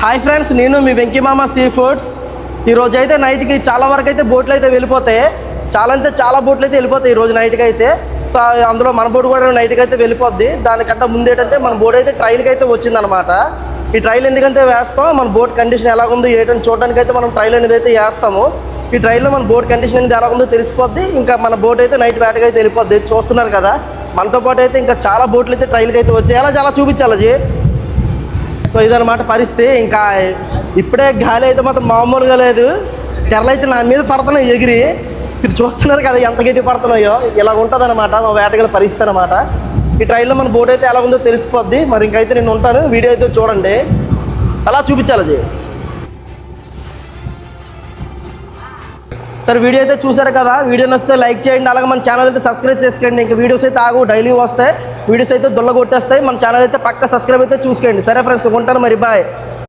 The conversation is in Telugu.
హాయ్ ఫ్రెండ్స్, నేను మీ వెంకీమామ సీ ఫుడ్స్. ఈరోజు అయితే నైట్కి చాలా వరకు అయితే బోట్లు అయితే వెళ్ళిపోతాయి. చాలా బోట్లు అయితే వెళ్ళిపోతాయి ఈరోజు నైట్కి అయితే. సో అందులో మన బోట్ కూడా నైట్కి అయితే వెళ్ళిపోద్ది. దానికంటే ముందు ఏంటంటే మన బోట్ అయితే ట్రైల్కి అయితే వచ్చిందనమాట. ఈ ట్రైల్ ఎందుకంటే వేస్తాం, మన బోట్ కండిషన్ ఎలా ఉందో ఏంటని చూడడానికి అయితే మనం ట్రైల్ అనేది అయితే వేస్తాము. ఈ ట్రైల్లో మన బోట్ కండిషన్ అనేది ఎలా ఉందో తెలిసిపోద్ది. ఇంకా మన బోట్ అయితే నైట్ వేటకి అయితే వెళ్ళిపోద్ది. చూస్తున్నారు కదా, మనతో పాటు అయితే ఇంకా చాలా బోట్లు అయితే ట్రైల్కి అయితే వచ్చాయి. అలా చాలా చూపించాలి. సో ఇదన్నమాట పరిస్థితి. ఇంకా ఇప్పుడే గాలి అయితే మాత్రం మామూలుగా లేదు. తెరలు అయితే నా మీద పడుతున్నాయి ఎగిరి. మీరు చూస్తున్నారు కదా ఎంత గట్టి పడుతున్నాయో. ఇలా ఉంటుంది అనమాట మా వేటగల పరిస్థితి అనమాట. ఈ ట్రైన్లో మన బోట్ అయితే ఎలా ఉందో తెలిసిపోద్ది. మరి ఇంకైతే నేను ఉంటాను, వీడియో అయితే చూడండి. అలా చూపించాలి. సరే, వీడియో అయితే చూసారు కదా. వీడియో నచ్చితే లైక్ చేయండి, అలాగే మన ఛానల్ అయితే సబ్స్క్రైబ్ చేసుకోండి. ఇంకా వీడియోస్ అయితే డైలీ వస్తాయి. వీడియోస్ అయితే దుల్ల కొట్టేస్తాయి. మన ఛానల్ అయితే పక్క సబ్స్క్రైబ్ అయితే చూసుకోండి. సరే ఫ్రెండ్స్, ఉంటాను మరి, బాయ్.